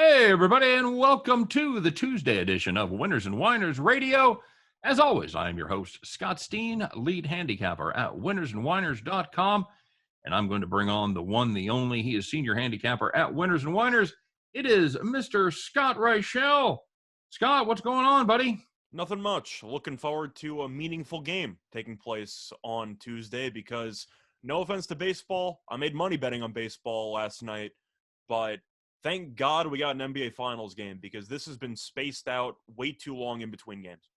Hey, everybody, and welcome to the Tuesday edition of Winners and Winers Radio. As always, I am your host, Scott Steehn, lead handicapper at winnersandwiners.com, and I'm going to bring on the one, the only. He is senior handicapper at Winners and Winers. It is Mr. Scott Reichel. Scott, what's going on, buddy? Nothing much. Looking forward to a meaningful game taking place on Tuesday because, no offense to baseball, I made money betting on baseball last night, but thank God we got an NBA Finals game because this has been spaced out way too long in between games.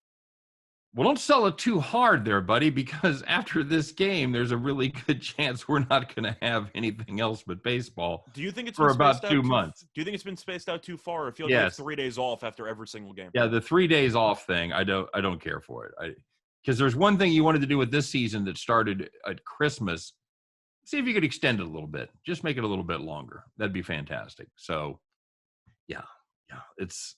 Well, don't sell it too hard there, buddy, because after this game, there's a really good chance we're not going to have anything else but baseball. Do you think it's for been about spaced 2 out months? Do you think it's been spaced out too far? I feel like we have Yes. 3 days off after every single game. Yeah, the 3 days off thing, I don't care for it. Because there's one thing you wanted to do with this season that started at Christmas. See if you could extend it a little bit. Just make it a little bit longer. That'd be fantastic. So, yeah, it's,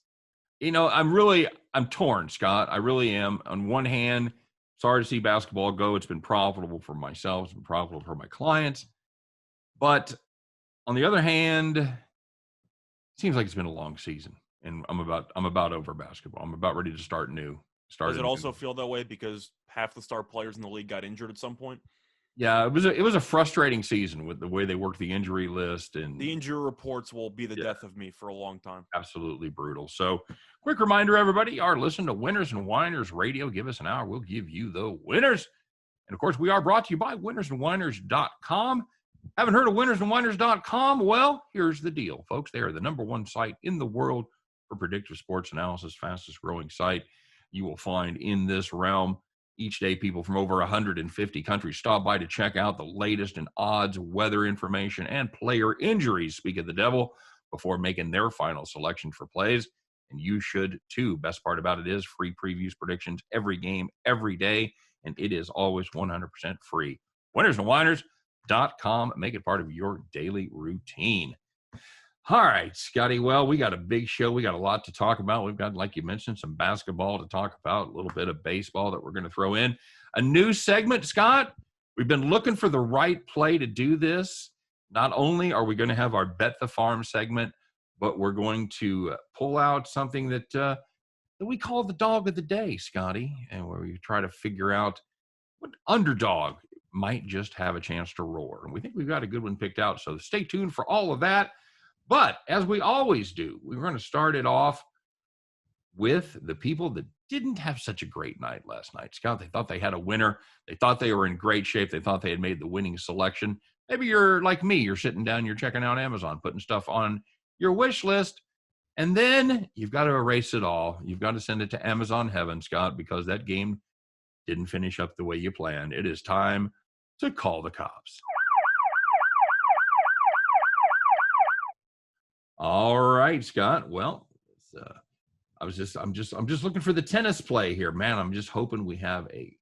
I'm torn, Scott. I really am. On one hand, sorry to see basketball go. It's been profitable for myself. It's been profitable for my clients. But on the other hand, it seems like it's been a long season, and I'm about over basketball. I'm about ready to start new. Does it also feel that way because half the star players in the league got injured at some point? Yeah, it was a frustrating season with the way they worked the injury list, and the injury reports will be the death of me for a long time. Absolutely brutal. So, quick reminder, everybody, you are listening to Winners and Winers Radio. Give us an hour. We'll give you the winners. And, of course, we are brought to you by winnersandwiners.com. Haven't heard of winnersandwiners.com? Well, here's the deal, folks. They are the #1 site in the world for predictive sports analysis, fastest growing site you will find in this realm. Each day, people from over 150 countries stop by to check out the latest in odds, weather information, and player injuries, speak of the devil, before making their final selection for plays. And you should, too. Best part about it is free previews, predictions, every game, every day, and it is always 100% free. Winnersandwiners.com. Make it part of your daily routine. All right, Scotty. Well, we got a big show. We got a lot to talk about. We've got, like you mentioned, some basketball to talk about, a little bit of baseball that we're going to throw in. A new segment, Scott. We've been looking for the right play to do this. Not only are we going to have our Bet the Farm segment, but we're going to pull out something that we call the dog of the day, Scotty, and where we try to figure out what underdog might just have a chance to roar. And we think we've got a good one picked out. So stay tuned for all of that. But as we always do, we're going to start it off with the people that didn't have such a great night last night. Scott, they thought they had a winner. They thought they were in great shape. They thought they had made the winning selection. Maybe you're like me. You're sitting down, you're checking out Amazon, putting stuff on your wish list, and then you've got to erase it all. You've got to send it to Amazon heaven, Scott, because that game didn't finish up the way you planned. It is time to call the cops. All right, Scott. Well, I'm just looking for the tennis play here, man. I'm just hoping we have a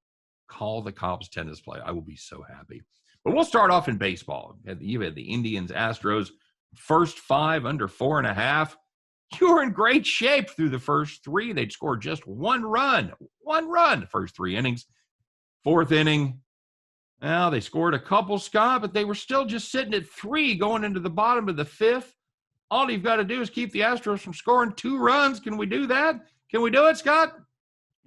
call the cops tennis play. I will be so happy. But we'll start off in baseball. You had the Indians, Astros, first 5 under 4.5. You were in great shape through the first 3. They'd scored just one run, the first 3 innings. 4th inning, well, they scored a couple, Scott, but they were still just sitting at 3 going into the bottom of the 5th. All you've got to do is keep the Astros from scoring 2 runs. Can we do that? Can we do it, Scott?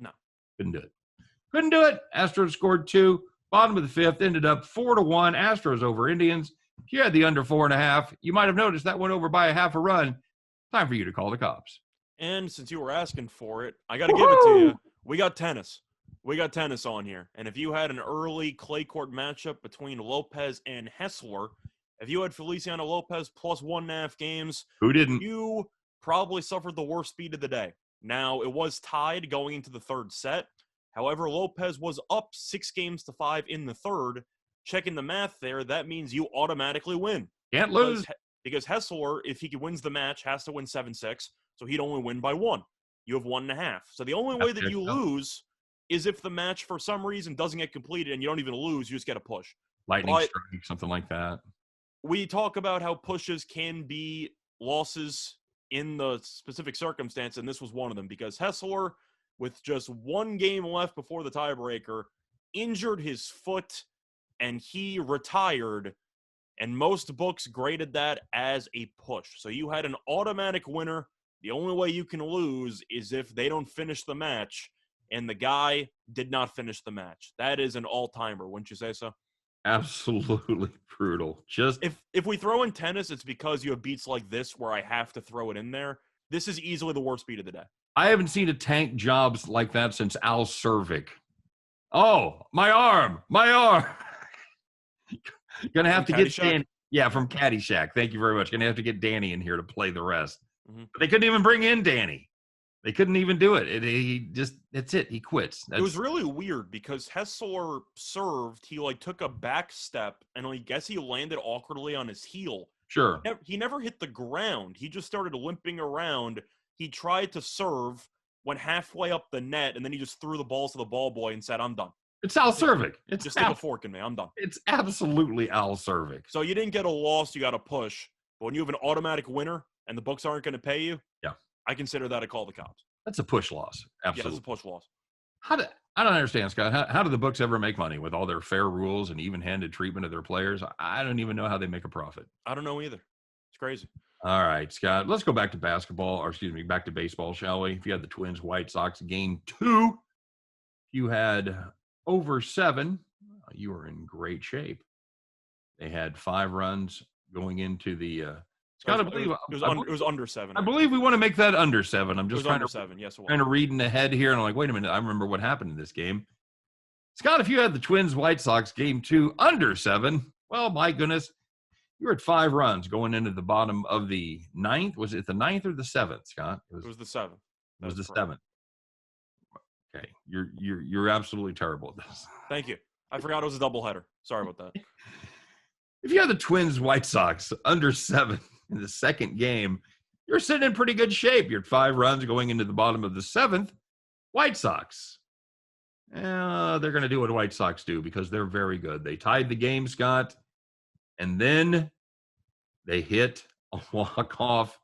No. Couldn't do it. Astros scored 2. Bottom of the 5th, ended up 4-1. Astros over Indians. If you had the under 4.5, you might have noticed that went over by a half a run. Time for you to call the cops. And since you were asking for it, I got to give it to you. We got tennis. We got tennis on here. And if you had an early clay court matchup between Lopez and Hessler, if you had Feliciano Lopez plus 1.5 games, who didn't? You probably suffered the worst beat of the day. Now, it was tied going into the 3rd set. However, Lopez was up 6-5 in the 3rd. Checking the math there, that means you automatically win. Can't lose. Because Hessler, if he wins the match, has to win 7-6, so he'd only win by 1. You have 1.5. So the only way that you lose is if the match, for some reason, doesn't get completed and you don't even lose, you just get a push. Lightning strike, something like that. We talk about how pushes can be losses in the specific circumstance, and this was one of them because Hessler, with just 1 game left before the tiebreaker, injured his foot, and he retired and most books graded that as a push. So you had an automatic winner. The only way you can lose is if they don't finish the match, and the guy did not finish the match. That is an all-timer, wouldn't you say so? Absolutely brutal. Just If we throw in tennis, it's because you have beats like this where I have to throw it in there. This is easily the worst beat of the day. I haven't seen a tank jobs like that since Al Cervic. Oh, my arm. Gonna have to get Danny. Yeah, from Caddyshack. Thank you very much. Gonna have to get Danny in here to play the rest. Mm-hmm. But they couldn't even bring in Danny. They couldn't even do it. That's it. He quits. It was really weird because Hessler served. He took a back step and I guess he landed awkwardly on his heel. Sure. He never hit the ground. He just started limping around. He tried to serve, went halfway up the net, and then he just threw the balls to the ball boy and said, "I'm done." It's Al Cervic. It's just stick a fork in me. I'm done. It's absolutely Al Cervic. So you didn't get a loss. You got a push. But when you have an automatic winner and the books aren't going to pay you, yeah, I consider that a call the cops. That's a push loss. Absolutely. Yeah, that's a push loss. I don't understand, Scott. How do the books ever make money with all their fair rules and even-handed treatment of their players? I don't even know how they make a profit. I don't know either. It's crazy. All right, Scott, let's go back to back to baseball, shall we? If you had the Twins, White Sox, game 2, you had over 7, you were in great shape. They had 5 runs going into the Scott, it was under 7. I believe we want to make that under 7. I'm just trying to 7. Yes, trying to read in ahead here, and I'm like, wait a minute, I remember what happened in this game. Scott, if you had the Twins, White Sox, game 2, under 7, well, my goodness, you were at 5 runs going into the bottom of the 9th. Was it the 9th or the 7th, Scott? It was the 7th. It was the 7th. Okay, you're absolutely terrible at this. Thank you. I forgot it was a doubleheader. Sorry about that. If you had the Twins, White Sox under 7 in the second game, you're sitting in pretty good shape. You're at 5 runs going into the bottom of the 7th. White Sox. They're going to do what White Sox do because they're very good. They tied the game, Scott, and then they hit a walk-off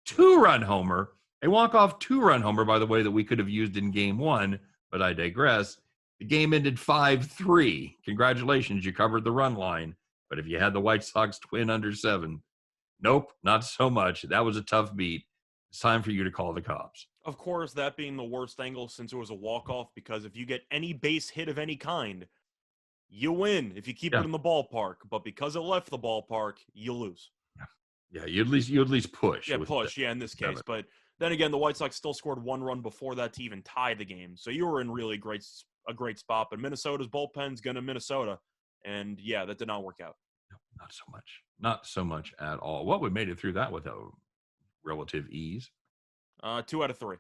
2-run homer. A walk-off 2-run homer, by the way, that we could have used in game 1, but I digress. The game ended 5-3. Congratulations, you covered the run line. But if you had the White Sox Twin under 7, nope, not so much. That was a tough beat. It's time for you to call the cops. Of course, that being the worst angle since it was a walk-off, because if you get any base hit of any kind, you win if you keep it in the ballpark. But because it left the ballpark, you lose. Yeah, you at least push. Yeah, push. Yeah, in this case. But then again, the White Sox still scored 1 run before that to even tie the game. So you were in really a great spot. But Minnesota's bullpen's going to Minnesota. And, yeah, that did not work out. No, not so much. Not so much at all. What would made it through that with a relative ease? 2 out of 3.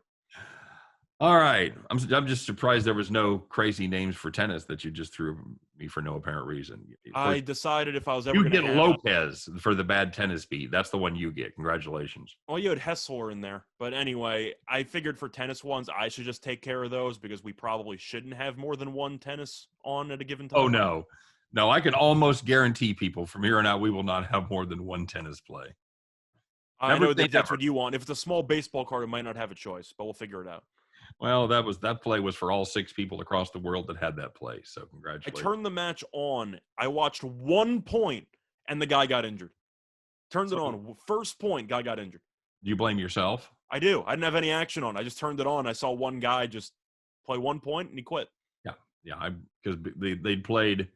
All right. I'm just surprised there was no crazy names for tennis that you just threw me for no apparent reason. I decided if I was ever going to get Lopez for the bad tennis beat. That's the one you get. Congratulations. Well, you had Hessler in there. But anyway, I figured for tennis ones, I should just take care of those because we probably shouldn't have more than one tennis on at a given time. Oh, no. No, I can almost guarantee people from here on out we will not have more than one tennis play. I know that's what you want. If it's a small baseball card, it might not have a choice, but we'll figure it out. Well, that play was for all 6 people across the world that had that play. So congratulations. I turned the match on. I watched 1 point, and the guy got injured. Turned it on. First point, guy got injured. Do you blame yourself? I do. I didn't have any action on. I just turned it on. I saw one guy just play 1 point, and he quit. Yeah. Because they played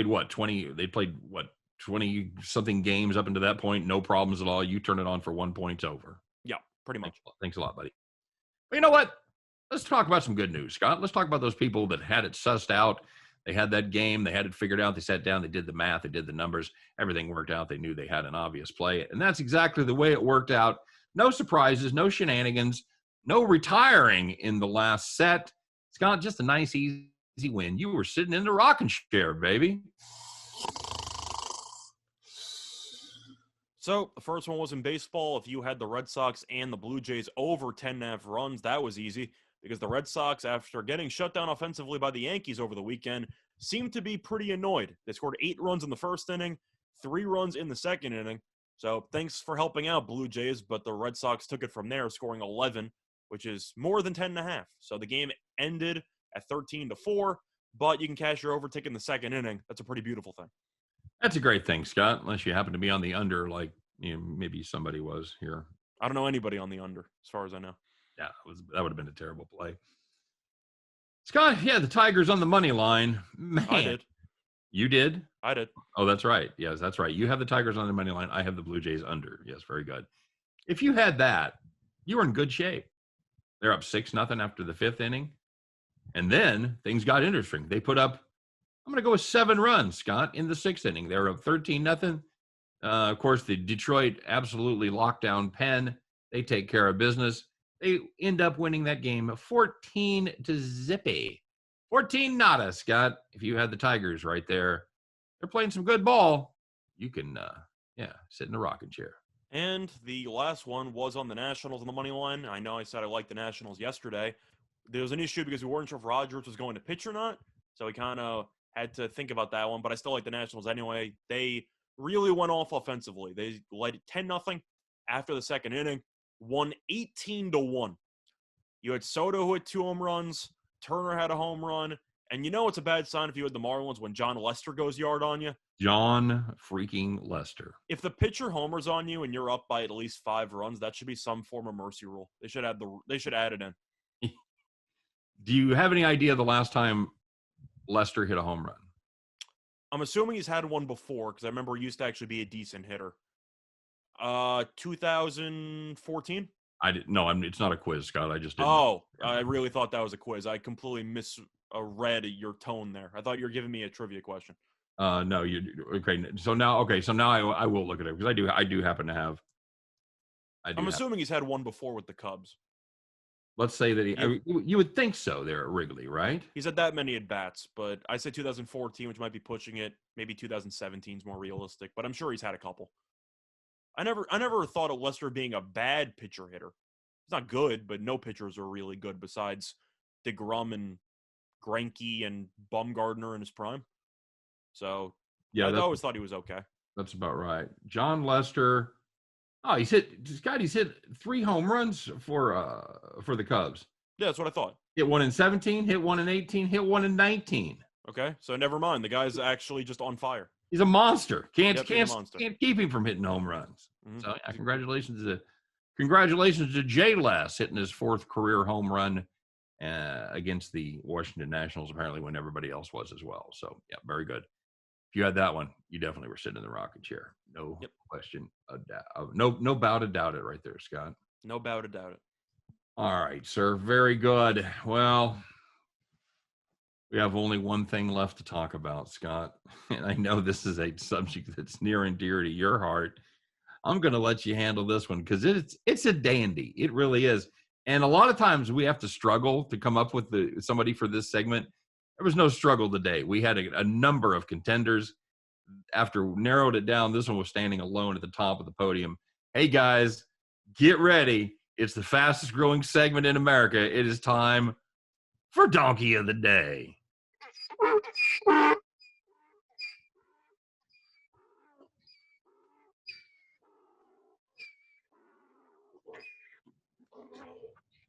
what 20? They played what 20 something games up into that point. No problems at all. You turn it on for 1 point, it's over. Yeah, pretty much. Thanks a lot, buddy. But you know what? Let's talk about some good news, Scott. Let's talk about those people that had it sussed out. They had that game. They had it figured out. They sat down. They did the math. They did the numbers. Everything worked out. They knew they had an obvious play. And that's exactly the way it worked out. No surprises, no shenanigans, no retiring in the last set. Scott, just a nice, easy win. You were sitting in the rocking chair, baby. So the first one was in baseball. If you had the Red Sox and the Blue Jays over 10.5 runs, that was easy because the Red Sox, after getting shut down offensively by the Yankees over the weekend, seemed to be pretty annoyed. They scored 8 runs in the first inning, 3 runs in the second inning. So thanks for helping out, Blue Jays, but the Red Sox took it from there, scoring 11, which is more than 10.5. So the game ended at 13-4, but you can cash your over ticket in the second inning. That's a pretty beautiful thing. That's a great thing, Scott, unless you happen to be on the under like maybe somebody was here. I don't know anybody on the under, as far as I know. Yeah, that would have been a terrible play. Scott, yeah, the Tigers on the money line. Man, I did. You did? I did. Oh, that's right. Yes, that's right. You have the Tigers on the money line. I have the Blue Jays under. Yes, very good. If you had that, you were in good shape. They're up 6-0 after the 5th inning. And then things got interesting. They put up, I'm going to go with 7 runs, Scott, in the 6th inning. They were up 13-0. Of course, the Detroit absolutely locked down Penn. They take care of business. They end up winning that game 14-0. 14-0, Scott. If you had the Tigers right there, they're playing some good ball. You can, sit in the rocking chair. And the last one was on the Nationals on the money line. I know I said I liked the Nationals yesterday. There was an issue because we weren't sure if Rodgers was going to pitch or not, so we kind of had to think about that one. But I still like the Nationals anyway. They really went off offensively. They led 10-0 after the 2nd inning, won 18-1. You had Soto who had 2 home runs. Turner had a home run. And you know it's a bad sign if you had the Marlins when John Lester goes yard on you. John freaking Lester. If the pitcher homers on you and you're up by at least 5 runs, that should be some form of mercy rule. They should add it in. Do you have any idea the last time Lester hit a home run? I'm assuming he's had one before because I remember he used to actually be a decent hitter. 2014? I didn't. No, it's not a quiz, Scott. I just didn't. Oh, I really thought that was a quiz. I completely misread your tone there. I thought you were giving me a trivia question. No, you okay? So now I will look at it because I do happen to have. I'm assuming he's had one before with the Cubs. Let's say that you would think so there at Wrigley, right? He's had that many at bats, but I say 2014, which might be pushing it. Maybe 2017 is more realistic, but I'm sure he's had a couple. I never thought of Lester being a bad pitcher hitter. He's not good, but no pitchers are really good besides DeGrom and Greinke and Bumgarner in his prime. So yeah, I always thought he was okay. That's about right. John Lester. Oh, he's hit 3 home runs for the Cubs. Yeah, that's what I thought. Hit one in 17, hit one in 18, hit one in 19. Okay, so never mind. The guy's actually just on fire. He's a monster. Can't keep him from hitting home runs. Mm-hmm. So yeah, congratulations to Jay Les hitting his 4th career home run against the Washington Nationals, apparently when everybody else was as well. So yeah, very good. If you had that one, you definitely were sitting in the rocking chair. No question. No bow to doubt it right there, Scott. No bow to doubt it. All right, sir. Very good. Well, we have only one thing left to talk about, Scott. And I know this is a subject that's near and dear to your heart. I'm going to let you handle this one because it's a dandy. It really is. And a lot of times we have to struggle to come up with somebody for this segment. There was no struggle today. We had a number of contenders. After we narrowed it down, this one was standing alone at the top of the podium. Hey, guys, get ready. It's the fastest growing segment in America. It is time for Donkey of the Day.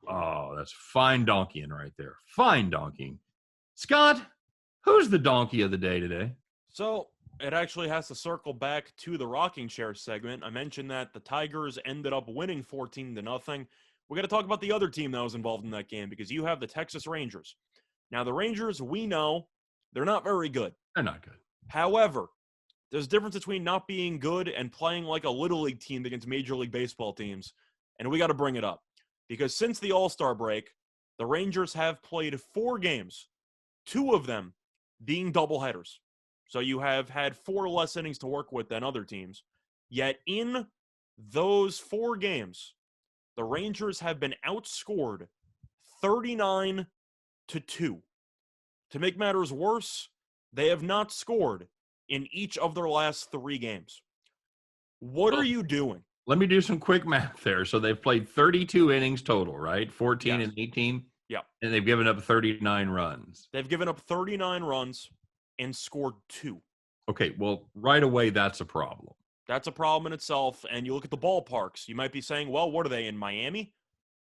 Oh, that's fine donkeying right there. Fine donkeying. Scott, who's the donkey of the day today? So it actually has to circle back to the rocking chair segment. I mentioned that the Tigers ended up winning 14-0. We got to talk about the other team that was involved in that game because you have the Texas Rangers. Now, the Rangers, we know, they're not very good. They're not good. However, there's a difference between not being good and playing like a Little League team against Major League Baseball teams. And we got to bring it up. Because since the All-Star break, the Rangers have played 4 games, 2 of them being doubleheaders. So you have had 4 less innings to work with than other teams. Yet in those 4 games, the Rangers have been outscored 39-2. To make matters worse, they have not scored in each of their last 3 games. What are you doing? Let me do some quick math there. So they've played 32 innings total, right? 14 and 18? Yeah. And they've given up 39 runs. They've given up 39 runs and scored 2. Okay, well, right away, that's a problem. That's a problem in itself. And you look at the ballparks. You might be saying, well, what are they, in Miami?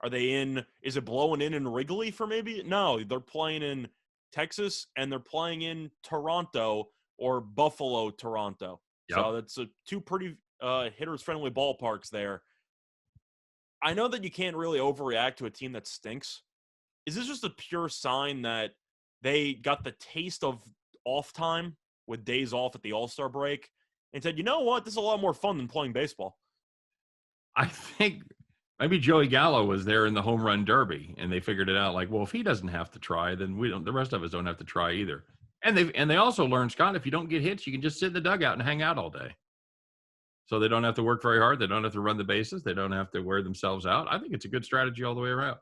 Is it blowing in Wrigley for maybe? No, they're playing in Texas and they're playing in Toronto, or Buffalo, Toronto. Yep. So that's two pretty hitters-friendly ballparks there. I know that you can't really overreact to a team that stinks. Is this just a pure sign that they got the taste of off time with days off at the All-Star break and said, you know what, this is a lot more fun than playing baseball? I think maybe Joey Gallo was there in the home run derby, and they figured it out. Like, well, if he doesn't have to try, then we don't. The rest of us don't have to try either. And they also learned, Scott, if you don't get hits, you can just sit in the dugout and hang out all day. So they don't have to work very hard. They don't have to run the bases. They don't have to wear themselves out. I think it's a good strategy all the way around.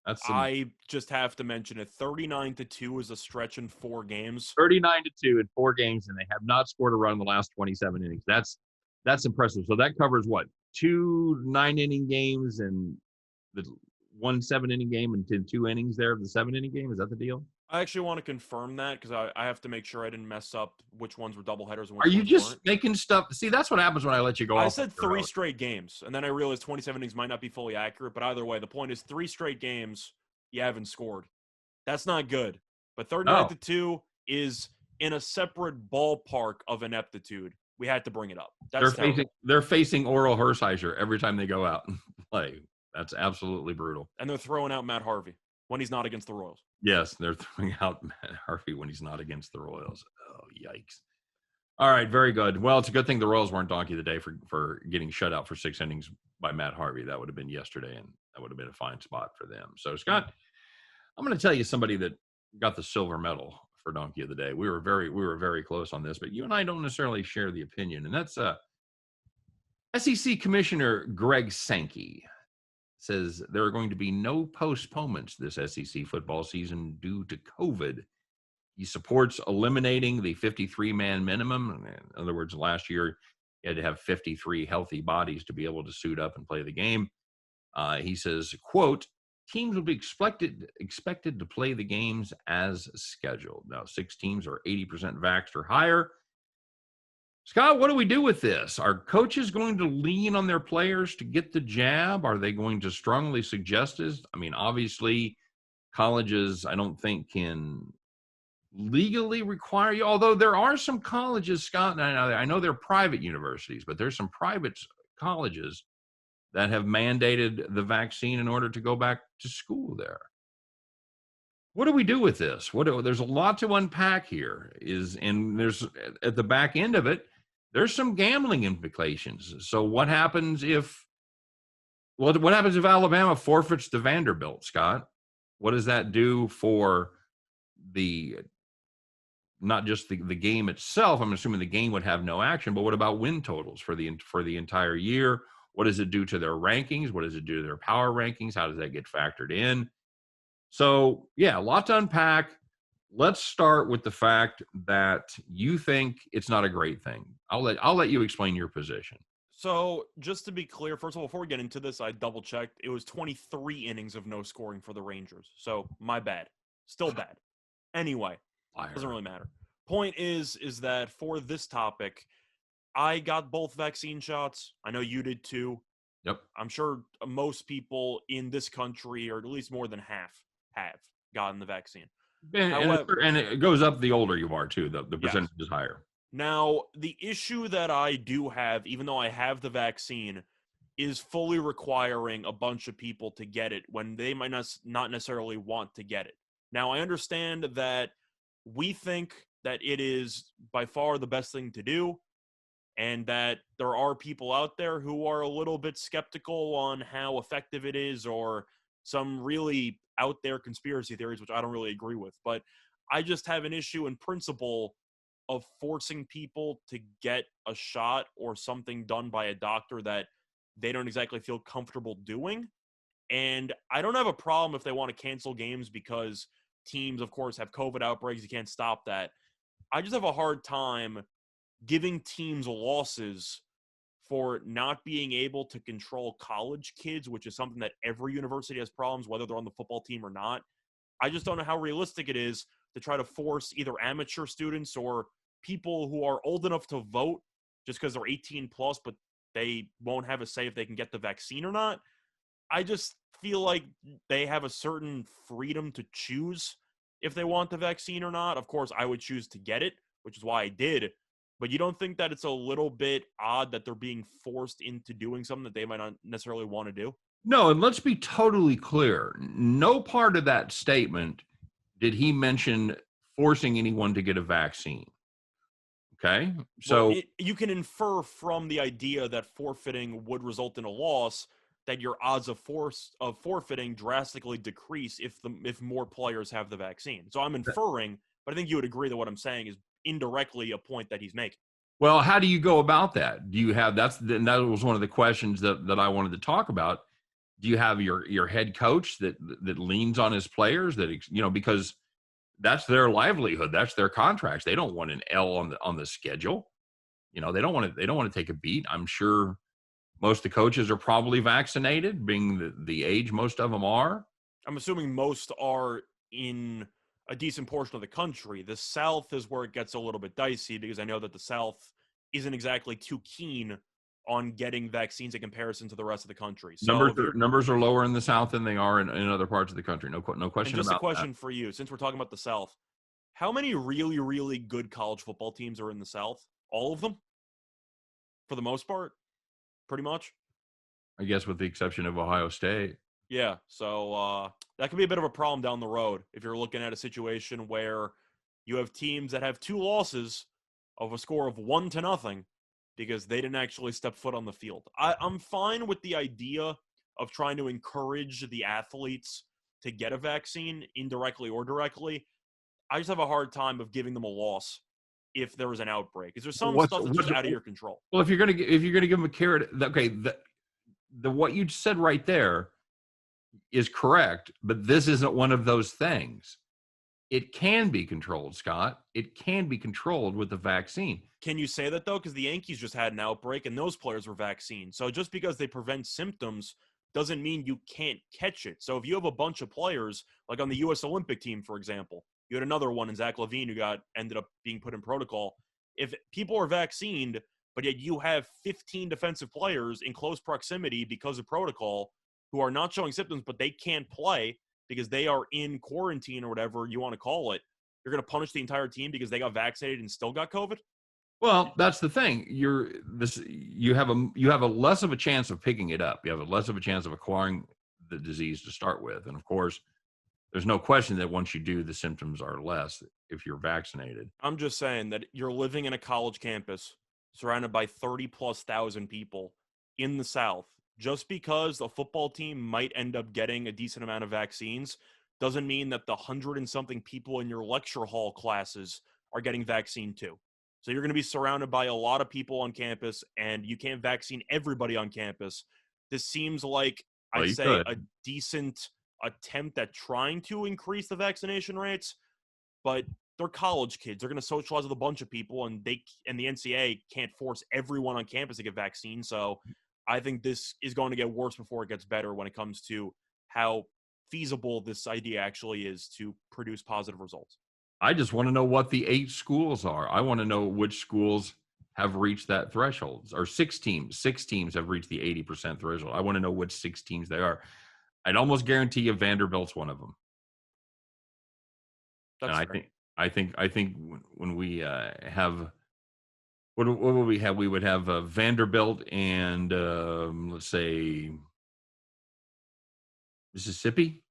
I just have to mention it. 39-2 is a stretch in 4 games. 39-2 in 4 games, and they have not scored a run in the last 27 innings. That's impressive. So that covers what? 2 9-inning games and the 1 7-inning game and 2 innings there of the 7-inning game. Is that the deal? I actually want to confirm that because I have to make sure I didn't mess up which ones were doubleheaders and which Are you ones just weren't. making stuff? See, that's what happens when I let you go off. I said 3 straight games, and then I realized 27 innings might not be fully accurate, but either way, the point is 3 straight games you haven't scored. That's not good. But 39-2 is in a separate ballpark of ineptitude. We had to bring it up. They're facing Oral Hershiser every time they go out and play. That's absolutely brutal. And they're throwing out Matt Harvey when he's not against the Royals. Yes, they're throwing out Matt Harvey when he's not against the Royals. Oh, yikes. All right, very good. Well, it's a good thing the Royals weren't donkey of the day for getting shut out for 6 innings by Matt Harvey. That would have been yesterday, and that would have been a fine spot for them. So, Scott, I'm going to tell you somebody that got the silver medal for donkey of the day. We were very close on this, but you and I don't necessarily share the opinion, and that's SEC Commissioner Greg Sankey says there are going to be no postponements this SEC football season due to COVID. He supports eliminating the 53-man minimum. In other words, last year you had to have 53 healthy bodies to be able to suit up and play the game. He says, quote, teams will be expected to play the games as scheduled. Now, 6 teams are 80% vaxxed or higher. Scott, what do we do with this? Are coaches going to lean on their players to get the jab? Are they going to strongly suggest this? I mean, obviously, colleges, I don't think, can legally require you, although there are some colleges, Scott, and I know they're private universities, but there's some private colleges that have mandated the vaccine in order to go back to school there. What do we do with this? There's a lot to unpack here. And there's at the back end of it, there's some gambling implications. So what happens if Alabama forfeits to Vanderbilt, Scott? What does that do for not just the game itself? I'm assuming the game would have no action, but what about win totals for the entire year? What does it do to their rankings? What does it do to their power rankings? How does that get factored in? So, yeah, a lot to unpack. Let's start with the fact that you think it's not a great thing. I'll let you explain your position. So, just to be clear, first of all, before we get into this, I double-checked. It was 23 innings of no scoring for the Rangers. So, my bad. Still bad. Anyway, doesn't really matter. Point is that for this topic, I got both vaccine shots. I know you did too. Yep. I'm sure most people in this country, or at least more than half, have gotten the vaccine. And it goes up the older you are, too. The percentage is higher. Now, the issue that I do have, even though I have the vaccine, is fully requiring a bunch of people to get it when they might not necessarily want to get it. Now, I understand that we think that it is by far the best thing to do, and that there are people out there who are a little bit skeptical on how effective it is, or some really out there conspiracy theories, which I don't really agree with. But I just have an issue in principle of forcing people to get a shot or something done by a doctor that they don't exactly feel comfortable doing. And I don't have a problem if they want to cancel games because teams, of course, have COVID outbreaks. You can't stop that. I just have a hard time giving teams losses for not being able to control college kids, which is something that every university has problems, whether they're on the football team or not. I just don't know how realistic it is to try to force either amateur students or people who are old enough to vote just because they're 18 plus, but they won't have a say if they can get the vaccine or not. I just feel like they have a certain freedom to choose if they want the vaccine or not. Of course, I would choose to get it, which is why I did. But you don't think that it's a little bit odd that they're being forced into doing something that they might not necessarily want to do? No, and let's be totally clear. No part of that statement did he mention forcing anyone to get a vaccine. Okay? Well, So you can infer from the idea that forfeiting would result in a loss that your odds of forfeiting drastically decrease if more players have the vaccine. So I'm inferring, but I think you would agree that what I'm saying is indirectly a point that he's making. well, how do you go about that? Do you have that was one of the questions that I wanted to talk about. Do you have your head coach that leans on his players because that's their livelihood, that's their contracts. They don't want an L on the schedule. They don't want to take a beat. I'm sure most of the coaches are probably vaccinated, being the age most of them are. I'm assuming most are in a decent portion of the country. The South is where it gets a little bit dicey because I know that the South isn't exactly too keen on getting vaccines in comparison to the rest of the country. So Numbers are lower in the South than they are in other parts of the country. No and question just a about that. question for you, since we're talking about the South, how many really, really good college football teams are in the South? All of them? For the most part? Pretty much? I guess with the exception of Ohio State. Yeah, so that could be a bit of a problem down the road if you're looking at a situation where you have teams that have 2 losses of a score of 1-0 because they didn't actually step foot on the field. I'm fine with the idea of trying to encourage the athletes to get a vaccine, indirectly or directly. I just have a hard time of giving them a loss if there was an outbreak. Is there some stuff that's just out of your control? Well, if you're gonna give them a carrot, okay, the what you said right there is correct, but this isn't one of those things. It can be controlled, Scott. It can be controlled with the vaccine. Can you say that, though? Because the Yankees just had an outbreak, and those players were vaccinated. So just because they prevent symptoms doesn't mean you can't catch it. So if you have a bunch of players, like on the U.S. Olympic team, for example, you had another one in Zach LaVine who ended up being put in protocol. If people are vaccinated, but yet you have 15 defensive players in close proximity because of protocol who are not showing symptoms, but they can't play because they are in quarantine or whatever you want to call it, you're going to punish the entire team because they got vaccinated and still got COVID? Well, that's the thing. You have a less of a chance of picking it up. You have a less of a chance of acquiring the disease to start with, and of course, there's no question that once you do, the symptoms are less if you're vaccinated. I'm just saying that you're living in a college campus surrounded by 30+ thousand people in the South. Just because the football team might end up getting a decent amount of vaccines doesn't mean that the 100 and something people in your lecture hall classes are getting vaccine too. So you're going to be surrounded by a lot of people on campus, and you can't vaccine everybody on campus. This seems like, Well, I'd you say, could. a decent attempt at trying to increase the vaccination rates, but they're college kids. They're going to socialize with a bunch of people, and the NCAA can't force everyone on campus to get vaccines. So I think this is going to get worse before it gets better when it comes to how feasible this idea actually is to produce positive results. I just want to know what the 8 schools are. I want to know which schools have reached that threshold, or 6 teams. 6 teams have reached the 80% threshold. I want to know which 6 teams they are. I'd almost guarantee you Vanderbilt's one of them. That's And fair. I think when we have what would we have? We would have Vanderbilt and let's say Mississippi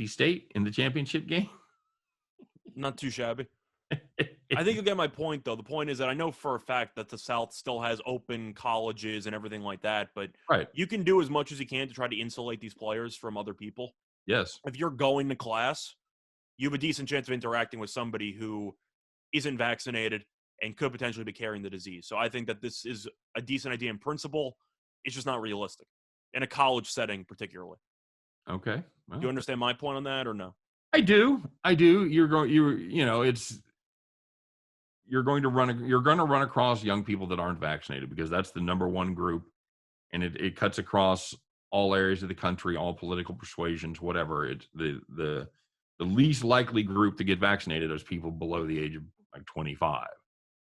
State in the championship game. Not too shabby. I think you get my point, though. The point is that I know for a fact that the South still has open colleges and everything like that, but Right. you can do as much as you can to try to insulate these players from other people. Yes. If you're going to class, you have a decent chance of interacting with somebody who isn't vaccinated and could potentially be carrying the disease. So I think that this is a decent idea in principle. It's just not realistic in a college setting, particularly. Okay. Do you Well, understand my point on that or no? I do. You're going. You're going to run across young people that aren't vaccinated because that's the number one group, and it cuts across all areas of the country, all political persuasions, whatever. It's the least likely group to get vaccinated is people below the age of like 25.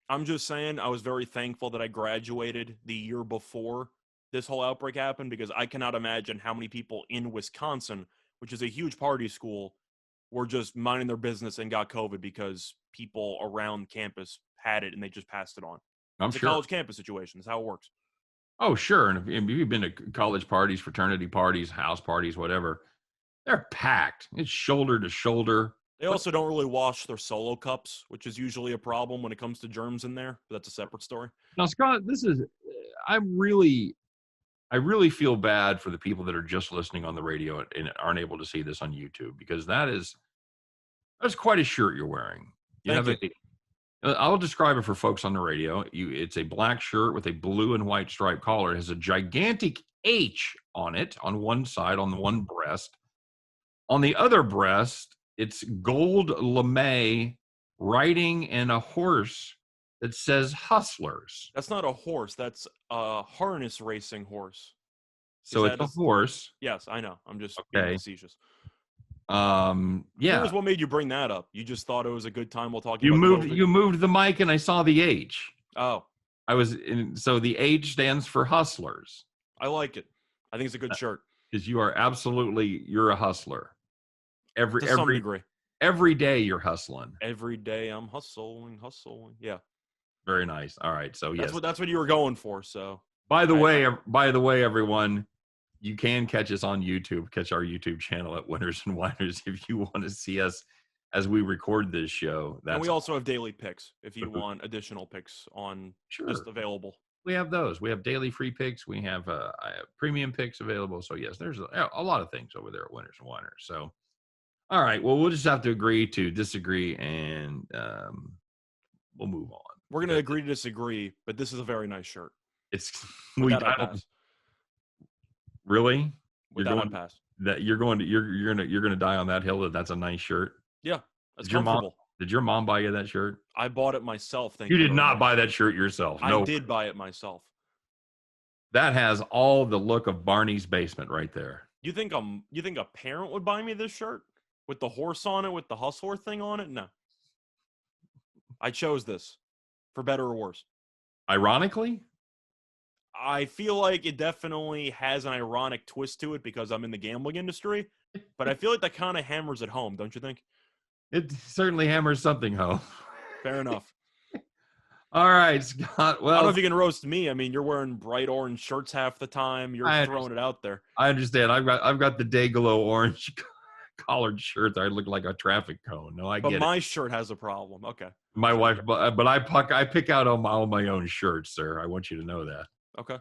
I'm just saying I was very thankful that I graduated the year before this whole outbreak happened because I cannot imagine how many people in Wisconsin, which is a huge party school, were just minding their business and got COVID because people around campus had it and they just passed it on. I'm It's a sure. college campus situation. That's how it works. Oh, sure. And if you've been to college parties, fraternity parties, house parties, whatever, they're packed. It's shoulder to shoulder. They also don't really wash their solo cups, which is usually a problem when it comes to germs in there. But that's a separate story. Now, Scott, I really feel bad for the people that are just listening on the radio and aren't able to see this on YouTube, because that's quite a shirt you're wearing. Thank you. I'll describe it for folks on the radio. It's a black shirt with a blue and white striped collar. It has a gigantic H on it on one side, on the one breast. On the other breast, it's gold lame riding and a horse that says Hustlers. That's not a horse. That's a harness racing horse. So it's a horse. Yes, I know. I'm just being facetious. Yeah. Here's what made you bring that up. You just thought it was a good time while talking. You moved the mic and I saw the H. Oh. So the H stands for Hustlers. I like it. I think it's a good shirt. Because you're a hustler. To some degree. Every day you're hustling. Every day I'm hustling. Yeah. Very nice. All right. So yes. That's what you were going for. So by the way, everyone, you can catch us on YouTube. Catch our YouTube channel at Winners and Winers if you want to see us as we record this show. And we also have daily picks if you want additional picks on just available. We have those. We have daily free picks. We have premium picks available. So yes, there's a lot of things over there at Winners and Winers. So, all right. Well, we'll just have to agree to disagree, and we'll move on. We're going to agree to disagree, but this is a very nice shirt. Really? You're going to die on that hill. That's a nice shirt. Yeah, that's comfortable. Did your mom buy you that shirt? I bought it myself. You did not buy that shirt yourself. I did buy it myself. That has all the look of Barney's basement right there. You think a parent would buy me this shirt with the horse on it, with the hustler thing on it? No. I chose this for better or worse. Ironically? I feel like it definitely has an ironic twist to it because I'm in the gambling industry, but I feel like that kind of hammers it home, don't you think? It certainly hammers something home. Fair enough. All right, Scott. Well, I don't know if you can roast me. I mean, you're wearing bright orange shirts half the time. You're throwing it out there. I understand. I've got the Dayglow orange collared shirt that I look like a traffic cone. No, I get it. But my shirt has a problem. Okay. My wife, but I pick out all my own shirts, sir. I want you to know that. Okay.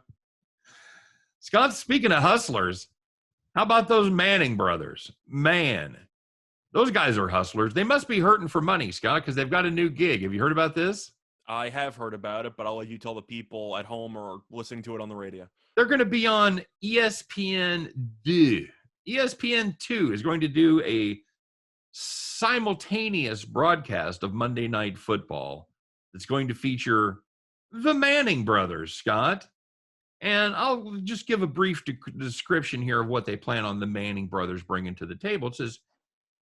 Scott, speaking of hustlers, how about those Manning brothers? Man, those guys are hustlers. They must be hurting for money, Scott, because they've got a new gig. Have you heard about this? I have heard about it, but I'll let you tell the people at home or listening to it on the radio. They're going to be on ESPN2. ESPN2 is going to do a simultaneous broadcast of Monday Night Football that's going to feature the Manning brothers, Scott. And I'll just give a brief description here of what they plan on the Manning brothers bringing to the table. It says,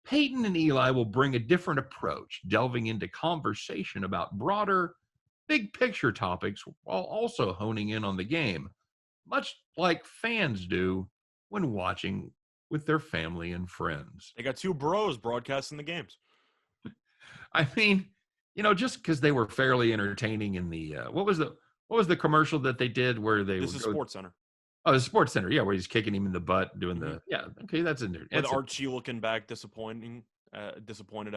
Peyton and Eli will bring a different approach, delving into conversation about broader, big picture topics while also honing in on the game, much like fans do when watching with their family and friends. They got two bros broadcasting the games. I mean, just because they were fairly entertaining in the what was the commercial that they did where they This is Sports Center. Oh, the Sports Center, yeah, where he's kicking him in the butt, doing okay, that's in there. With Archie looking back, disappointed at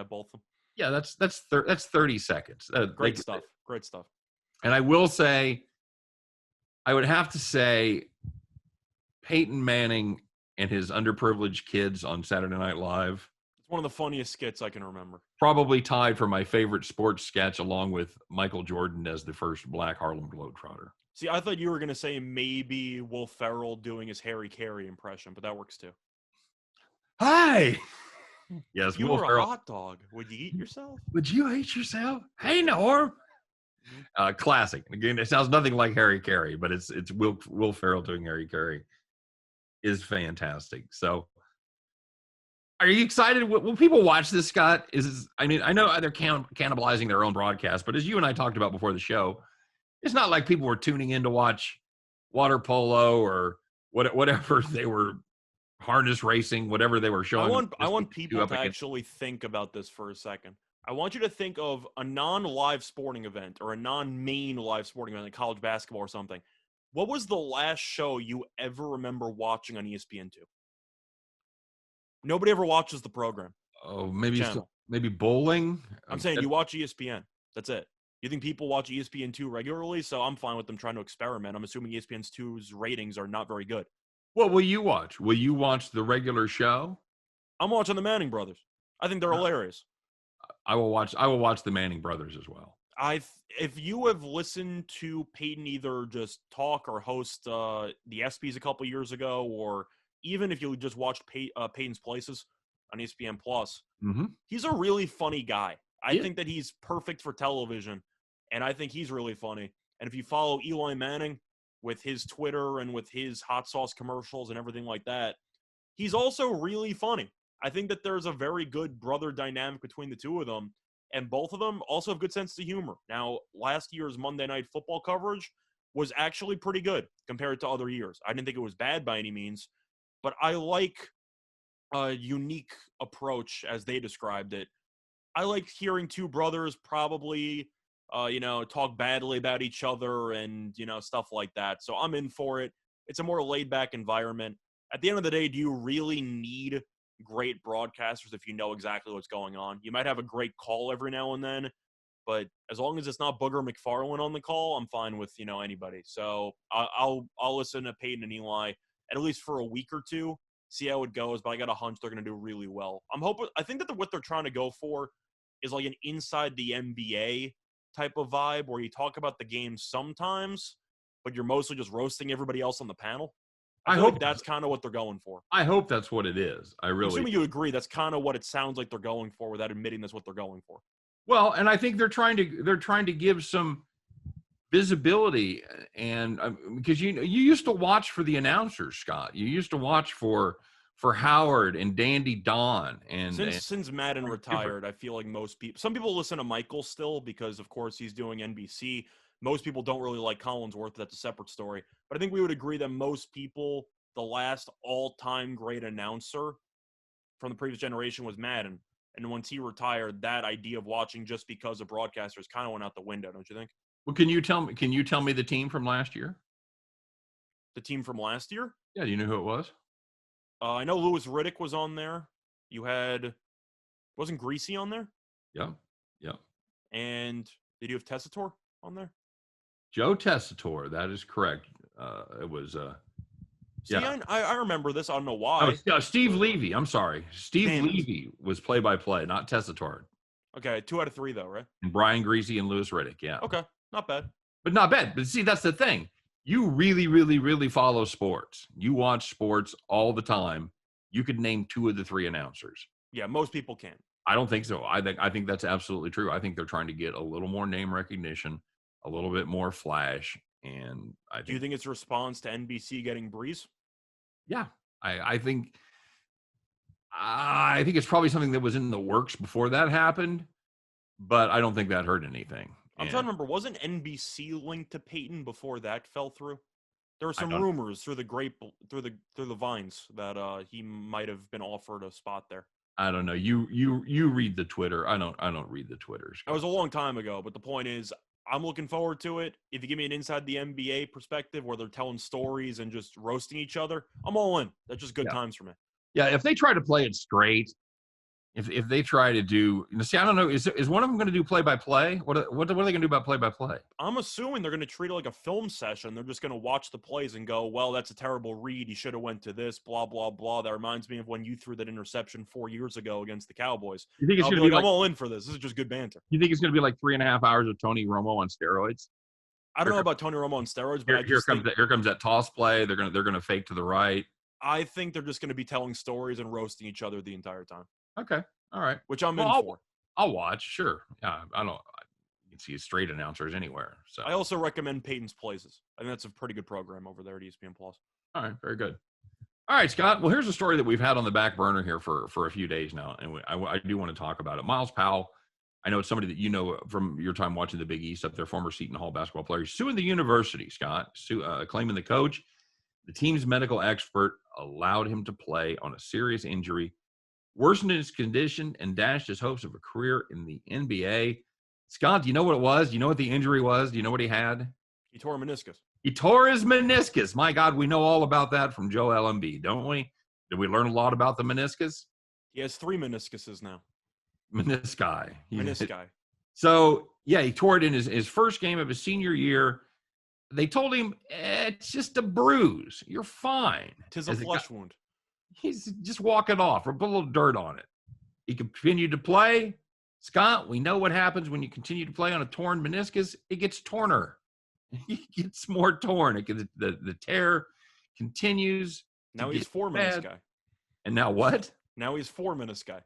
both of them. Yeah, that's 30 seconds. Great stuff. And I will say, I would have to say, Peyton Manning and his underprivileged kids on Saturday Night Live. It's one of the funniest skits I can remember. Probably tied for my favorite sports sketch, along with Michael Jordan as the first Black Harlem Globetrotter. See, I thought you were going to say maybe Will Ferrell doing his Harry Carey impression, but that works too. Hi. Yes, you Will were Ferrell. A hot dog. Would you eat yourself? Would you eat yourself? Hey, Norm. Classic. Again, it sounds nothing like Harry Carey, but it's Will Ferrell doing Harry Carey is fantastic. So, are you excited? Will people watch this, Scott? I know they're cannibalizing their own broadcast, but as you and I talked about before the show, it's not like people were tuning in to watch water polo or whatever they were harness racing, whatever they were showing. I want people to actually think about this for a second. I want you to think of a non-live sporting event or a non-main live sporting event, like college basketball or something. What was the last show you ever remember watching on ESPN2? Nobody ever watches the program. Oh, Channel. maybe bowling. I'm saying you watch ESPN. That's it. You think people watch ESPN2 regularly? So I'm fine with them trying to experiment. I'm assuming ESPN2's ratings are not very good. What will you watch? Will you watch the regular show? I'm watching the Manning brothers. I think they're hilarious. I will watch the Manning brothers as well. If you have listened to Peyton either just talk or host the ESPYs a couple years ago, or even if you just watched Peyton's Places on ESPN Plus, he's a really funny guy. I think that he's perfect for television, and I think he's really funny. And if you follow Eli Manning with his Twitter and with his hot sauce commercials and everything like that, he's also really funny. I think that there's a very good brother dynamic between the two of them, and both of them also have good sense of humor. Now, last year's Monday Night Football coverage was actually pretty good compared to other years. I didn't think it was bad by any means, but I like a unique approach as they described it. I like hearing two brothers probably, talk badly about each other and, stuff like that. So I'm in for it. It's a more laid-back environment. At the end of the day, do you really need great broadcasters if you know exactly what's going on? You might have a great call every now and then, but as long as it's not Booger McFarland on the call, I'm fine with, anybody. So I'll listen to Peyton and Eli at least for a week or two, see how it goes, but I got a hunch they're going to do really well. I think that what they're trying to go for is like an inside the NBA type of vibe where you talk about the game sometimes, but you're mostly just roasting everybody else on the panel. I hope that's kind of what they're going for. I hope that's what it is. I'm assuming you agree that's kind of what it sounds like they're going for without admitting that's what they're going for. Well, and I think they're trying to give some visibility, and because you used to watch for the announcers, Scott. You used to watch for Howard and Dandy Don, and since Madden retired, I feel like some people listen to Michael still because, of course, he's doing NBC. Most people don't really like Collinsworth. That's a separate story. But I think we would agree that most people, the last all-time great announcer from the previous generation was Madden. And once he retired, that idea of watching just because of broadcasters kind of went out the window, don't you think? Well, can you tell me the team from last year? The team from last year? Yeah, do you know who it was? I know Louis Riddick was on there. Wasn't Greasy on there? Yeah. And did you have Tessitore on there? Joe Tessitore, that is correct. It was I remember this. I don't know why. Oh, Steve Levy. I'm sorry. Steve Levy was play-by-play, not Tessitore. Okay, 2 out of 3 though, right? And Brian Greasy and Louis Riddick, yeah. Okay, not bad. But not bad. But see, that's the thing. You really, really, really follow sports. You watch sports all the time. You could name 2 of the 3 announcers. Yeah, most people can. I don't think so. I think that's absolutely true. I think they're trying to get a little more name recognition, a little bit more flash. And do you think it's a response to NBC getting Breeze? Yeah, I think it's probably something that was in the works before that happened, but I don't think that hurt anything. I'm trying to remember. Wasn't NBC linked to Peyton before that fell through? There were some rumors through the vines that he might have been offered a spot there. I don't know. You read the Twitter. I don't read the Twitters. It was a long time ago, but the point is, I'm looking forward to it. If you give me an inside the NBA perspective where they're telling stories and just roasting each other, I'm all in. That's just good times for me. Yeah, if they try to play it straight, if they try to do, see, I don't know, is one of them going to do play-by-play? What are they going to do about play-by-play? I'm assuming they're going to treat it like a film session. They're just going to watch the plays and go, well, that's a terrible read. You should have went to this, blah, blah, blah. That reminds me of when you threw that interception 4 years ago against the Cowboys. You think it's going to be like, I'm all in for this. This is just good banter. You think it's going to be like 3.5 hours of Tony Romo on steroids? I don't know about Tony Romo on steroids, but here comes that toss play. They're going to fake to the right. I think they're just going to be telling stories and roasting each other the entire time. Okay. All right. Which I'm in for. I'll watch. Sure. Yeah. You can see straight announcers anywhere. So I also recommend Peyton's Places. I think that's a pretty good program over there at ESPN Plus. All right. Very good. All right, Scott. Well, here's a story that we've had on the back burner here for a few days now, and I do want to talk about it. Miles Powell, I know it's somebody that you know from your time watching the Big East up there, former Seton Hall basketball player, suing the university, Scott, claiming the coach The team's medical expert allowed him to play on a serious injury, worsened his condition, and dashed his hopes of a career in the NBA. Scott, do you know what it was? Do you know what the injury was? Do you know what he had? He tore a meniscus. He tore his meniscus. My God, we know all about that from Joel Embiid, don't we? Did we learn a lot about the meniscus? He has 3 meniscuses now. Menisci. Menisci. So, yeah, he tore it in his first game of his senior year. They told him, it's just a bruise. You're fine. 'Tis a flesh wound. He's just walk it off or put a little dirt on it. He continued to play. Scott, we know what happens when you continue to play on a torn meniscus. It gets torner. It gets more torn. The tear continues. Now he's 4 menisci. And now what? Now he's 4 menisci.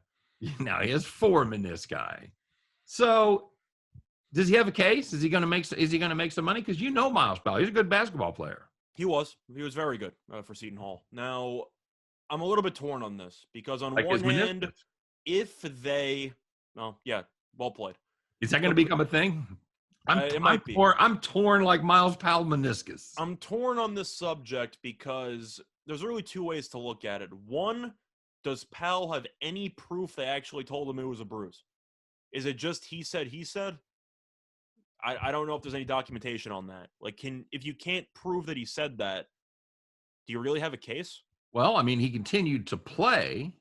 Now he has 4 menisci. So does he have a case? Is he going to make some money? Because Miles Powell, he's a good basketball player. He was very good for Seton Hall. Now, I'm a little bit torn on this because on one hand, if they, well played. Is that going to become a thing? It might be. I'm torn like Miles Powell meniscus. I'm torn on this subject because there's really 2 ways to look at it. One, does Powell have any proof they actually told him it was a bruise? Is it just he said? I don't know if there's any documentation on that. Like, if you can't prove that he said that, do you really have a case? Well, I mean, he continued to play.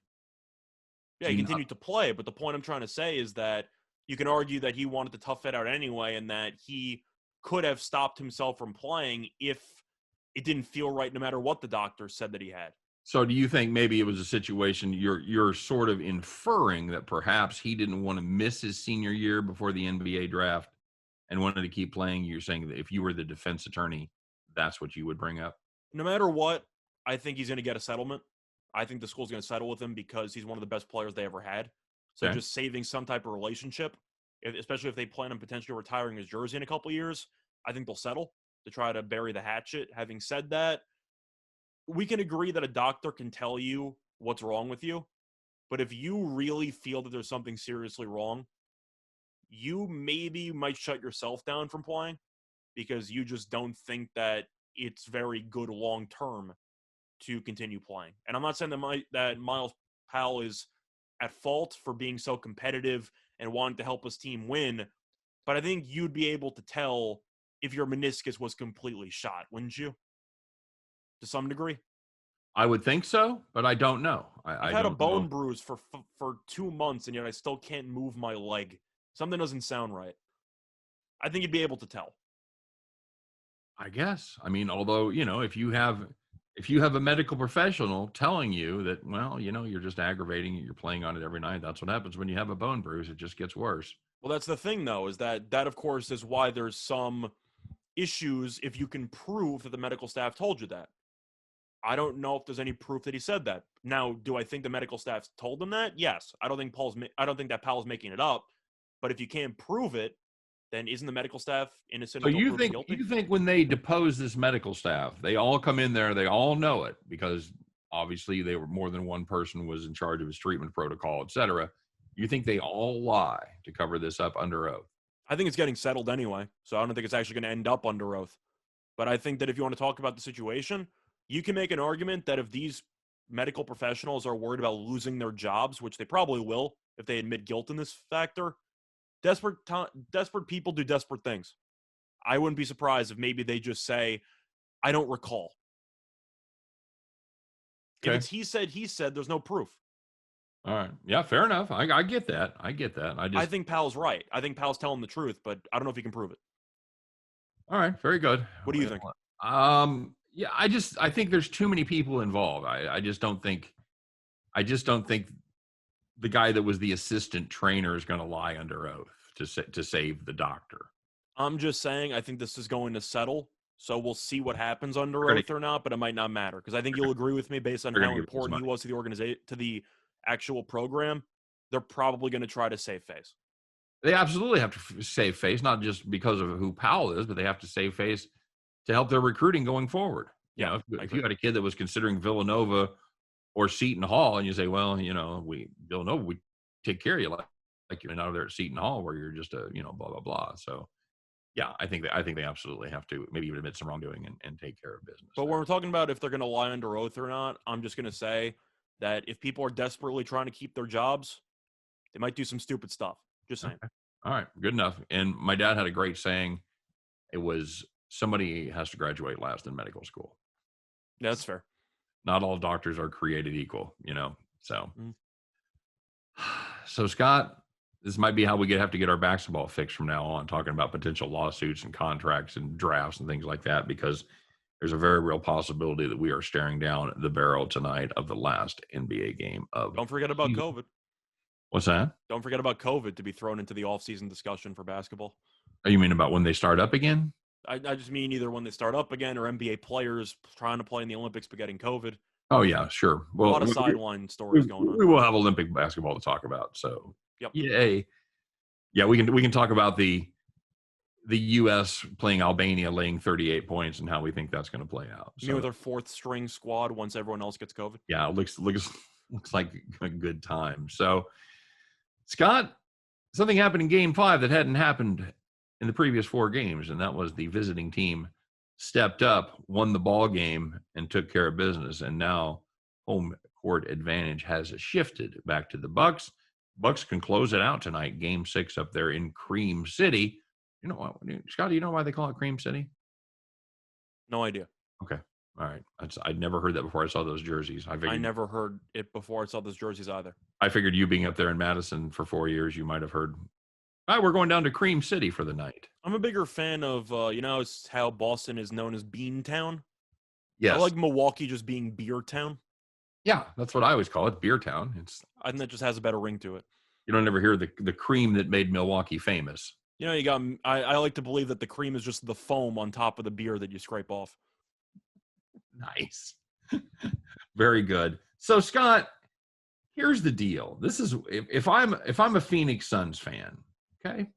Yeah, he continued to play, but the point I'm trying to say is that you can argue that he wanted to tough it out anyway and that he could have stopped himself from playing if it didn't feel right no matter what the doctor said that he had. So do you think maybe it was a situation you're sort of inferring that perhaps he didn't want to miss his senior year before the NBA draft and wanted to keep playing? You're saying that if you were the defense attorney, that's what you would bring up? No matter what, I think he's going to get a settlement. I think the school's going to settle with him because he's one of the best players they ever had. So just saving some type of relationship, especially if they plan on potentially retiring his jersey in a couple of years, I think they'll settle to try to bury the hatchet. Having said that, we can agree that a doctor can tell you what's wrong with you, but if you really feel that there's something seriously wrong, you maybe might shut yourself down from playing because you just don't think that it's very good long-term to continue playing. And I'm not saying that Miles Powell is at fault for being so competitive and wanting to help his team win, but I think you'd be able to tell if your meniscus was completely shot, wouldn't you? To some degree? I would think so, but I don't know. I've had a bone bruise for 2 months, and yet I still can't move my leg. Something doesn't sound right. I think you'd be able to tell. I guess. I mean, although, if you have a medical professional telling you that, well, you're just aggravating it, you're playing on it every night, that's what happens when you have a bone bruise. It just gets worse. Well, that's the thing, though, is that of course, is why there's some issues if you can prove that the medical staff told you that. I don't know if there's any proof that he said that. Now, do I think the medical staff told him that? Yes. I don't think that Powell's making it up. But if you can't prove it, then isn't the medical staff innocent? So you think when they depose this medical staff, they all come in there, they all know it because obviously they were more than one person was in charge of his treatment protocol, et cetera. You think they all lie to cover this up under oath? I think it's getting settled anyway, so I don't think it's actually going to end up under oath. But I think that if you want to talk about the situation, you can make an argument that if these medical professionals are worried about losing their jobs, which they probably will if they admit guilt in this factor, desperate people do desperate things. I wouldn't be surprised if maybe they just say, I don't recall. Okay. If it's he said, there's no proof. All right. Yeah, fair enough. I get that. I think Powell's right. I think Powell's telling the truth, but I don't know if he can prove it. All right. Very good. What do you think? Yeah, I think there's too many people involved. I just don't think the guy that was the assistant trainer is going to lie under oath to save the doctor. I'm just saying I think this is going to settle. So we'll see what happens under oath or not, but it might not matter because I think you'll agree with me based on how important he was to the organization, to the actual program. They're probably going to try to save face. They absolutely have to save face, not just because of who Powell is, but they have to save face to help their recruiting going forward. Yeah, if you had a kid that was considering Villanova or Seton Hall, and you say, well, Villanova, we take care of you like you're not there at Seton Hall where you're just a, blah, blah, blah. So, Yeah, I think they absolutely have to maybe even admit some wrongdoing and take care of business But when there. we're talking about if they're going to lie under oath or not, I'm just going to say that if people are desperately trying to keep their jobs, they might do some stupid stuff. Just saying. Okay. All right, good enough. And my dad had a great saying. It was somebody has to graduate last in medical school. Yeah, that's fair. Not all doctors are created equal, you know. So, Mm. so Scott, this might be how we have to get our basketball fixed from now on, talking about potential lawsuits and contracts and drafts and things like that, because there's a very real possibility that we are staring down the barrel tonight of the last NBA game of Don't forget about season. COVID. What's that? Don't forget about COVID to be thrown into the offseason discussion for basketball. Oh, you mean about when they start up again? I just mean either when they start up again or NBA players trying to play in the Olympics but getting COVID. Oh yeah, sure. A Well, lot of sideline stories going on. we will have Olympic basketball to talk about. So, Yep. yay! Yeah, we can talk about the U.S. playing Albania, laying 38 points, and how we think that's going to play out. You mean with our fourth string squad once everyone else gets COVID? Yeah, it looks like a good time. So, Scott, something happened in Game 5 that hadn't happened in the previous 4 games, and that was the visiting team stepped up, won the ball game, and took care of business. And now home court advantage has shifted back to the Bucks. Bucks can close it out tonight, Game 6 up there in Cream City. You know what, Scott? Do you know why they call it Cream City? No idea. Okay, all right. I'd never heard that before I saw those jerseys. I never heard it before I saw those jerseys either. I figured you being up there in Madison for 4 years, you might have heard. All right, we're going down to Cream City for the night. I'm a bigger fan of, it's how Boston is known as Bean Town. Yes. I like Milwaukee just being Beer Town. Yeah, that's what I always call it, Beer Town. I think that just has a better ring to it. You don't ever hear the cream that made Milwaukee famous. You got. I like to believe that the cream is just the foam on top of the beer that you scrape off. Nice. Very good. So, Scott, here's the deal. This is if I'm a Phoenix Suns fan, okay?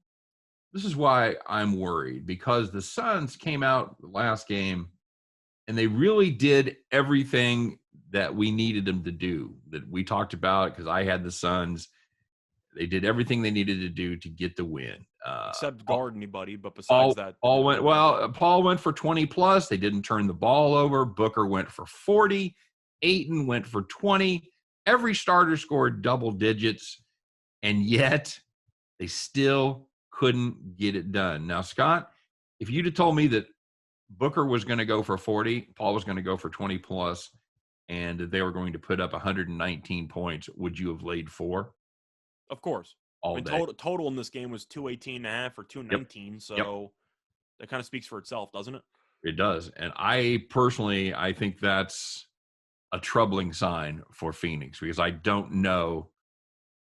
This is why I'm worried, because the Suns came out the last game and they really did everything that we needed them to do, that we talked about, because I had the Suns. They did everything they needed to do to get the win. Except guard anybody, but besides that. Paul went for 20 plus. They didn't turn the ball over. Booker went for 40. Ayton went for 20. Every starter scored double digits, and yet they still couldn't get it done. Now, Scott, if you'd have told me that Booker was going to go for 40, Paul was going to go for 20 plus, and they were going to put up 119 points, would you have laid 4? Of course. Day. Total in this game was 218.5 or 219, Yep. so that kind of speaks for itself, doesn't it? It does. And I personally think that's a troubling sign for Phoenix, because I don't know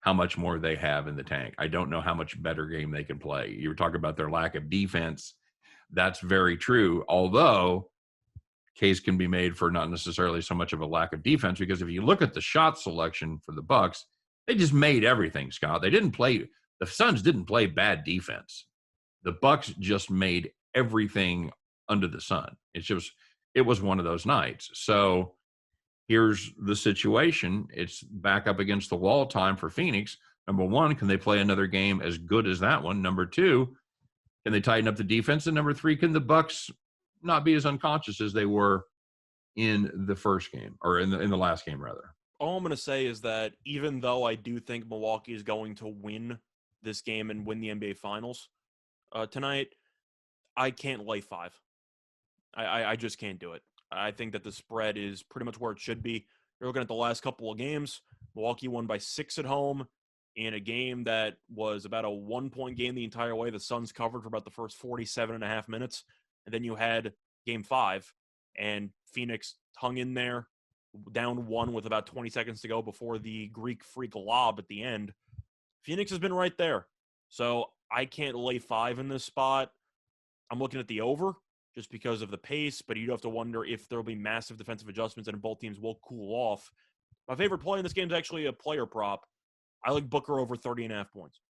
how much more they have in the tank. I don't know how much better game they can play. You were talking about their lack of defense. That's very true. Although case can be made for not necessarily so much of a lack of defense, because if you look at the shot selection for the Bucks, they just made everything, Scott. The Suns didn't play bad defense. The Bucks just made everything under the sun. It was one of those nights. So here's the situation. It's back up against the wall time for Phoenix. Number one, can they play another game as good as that one? Number two, can they tighten up the defense? And number three, can the Bucks not be as unconscious as they were in the first game, or in the last game, rather? All I'm going to say is that even though I do think Milwaukee is going to win this game and win the NBA Finals tonight, I can't lay 5. I just can't do it. I think that the spread is pretty much where it should be. You're looking at the last couple of games. Milwaukee won by 6 at home in a game that was about a 1-point game the entire way. The Suns covered for about the first 47.5 minutes. And then you had game 5, and Phoenix hung in there, down 1 with about 20 seconds to go before the Greek freak lob at the end. Phoenix has been right there. So I can't lay 5 in this spot. I'm looking at the over just because of the pace, but you do have to wonder if there will be massive defensive adjustments and both teams will cool off. My favorite play in this game is actually a player prop. I like Booker over 30.5 points.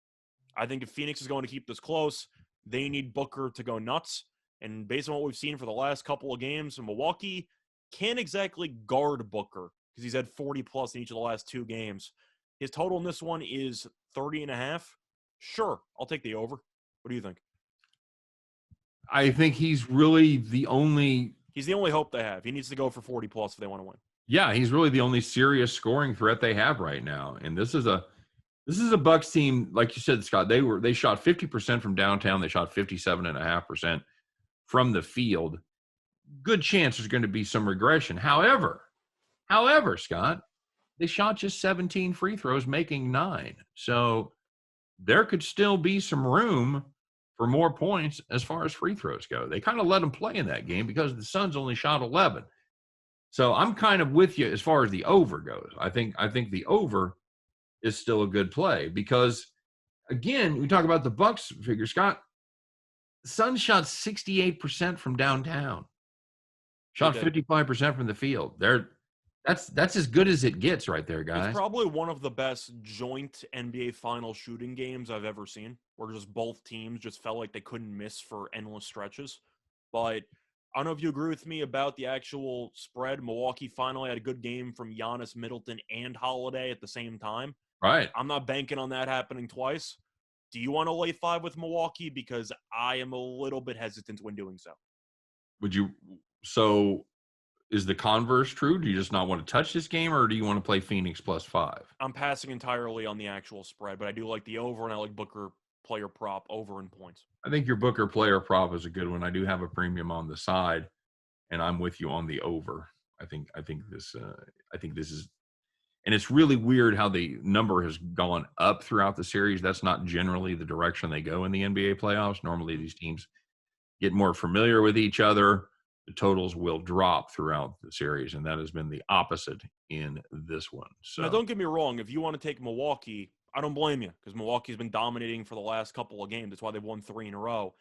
I think if Phoenix is going to keep this close, they need Booker to go nuts. And based on what we've seen for the last couple of games, Milwaukee can't exactly guard Booker because he's had 40 plus in each of the last 2 games. His total in this one is 30.5. Sure, I'll take the over. What do you think? I think he's really the only. He's the only hope they have. He needs to go for 40 plus if they want to win. Yeah, he's really the only serious scoring threat they have right now. And this is a Bucks team, like you said, Scott. They shot 50% from downtown. They shot 57.5% from the field. Good chance there's going to be some regression. However, Scott, they shot just 17 free throws, making 9. So there could still be some room for more points as far as free throws go. They kind of let them play in that game because the Suns only shot 11. So I'm kind of with you as far as the over goes. I think the over is still a good play because, again, we talk about the Bucks figure, Scott. The Suns shot 68% from downtown, shot 55% from the field. That's as good as it gets right there, guys. It's probably one of the best joint NBA final shooting games I've ever seen, where just both teams just felt like they couldn't miss for endless stretches. But I don't know if you agree with me about the actual spread. Milwaukee finally had a good game from Giannis, Middleton, and Holiday at the same time. Right. I'm not banking on that happening twice. Do you want to lay 5 with Milwaukee? Because I am a little bit hesitant when doing so. Would you? So is the converse true? Do you just not want to touch this game, or do you want to play Phoenix +5? I'm passing entirely on the actual spread, but I do like the over, and I like Booker player prop over in points. I think your Booker player prop is a good one. I do have a premium on the side, and I'm with you on the over. I think this is, and it's really weird how the number has gone up throughout the series. That's not generally the direction they go in the NBA playoffs. Normally, these teams get more familiar with each other. The totals will drop throughout the series, and that has been the opposite in this one. So now, don't get me wrong. If you want to take Milwaukee, I don't blame you because Milwaukee's been dominating for the last couple of games. That's why they've won 3 in a row.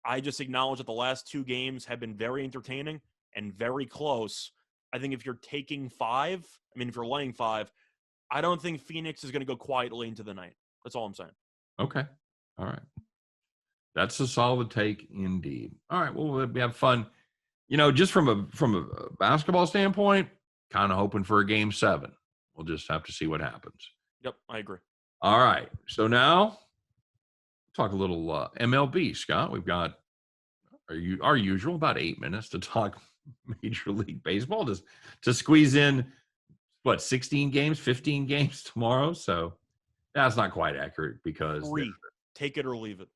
I just acknowledge that the last 2 games have been very entertaining and very close. I think if you're taking 5, if you're laying 5, I don't think Phoenix is going to go quietly into the night. That's all I'm saying. Okay. All right. That's a solid take indeed. All right. Well, we have fun. Just from a basketball standpoint, kind of hoping for a game 7. We'll just have to see what happens. Yep, I agree. All right. So now talk a little MLB, Scott. We've got our usual about 8 minutes to talk Major League Baseball to squeeze in 16 games, 15 games tomorrow. So that's not quite accurate because 3. Take it or leave it.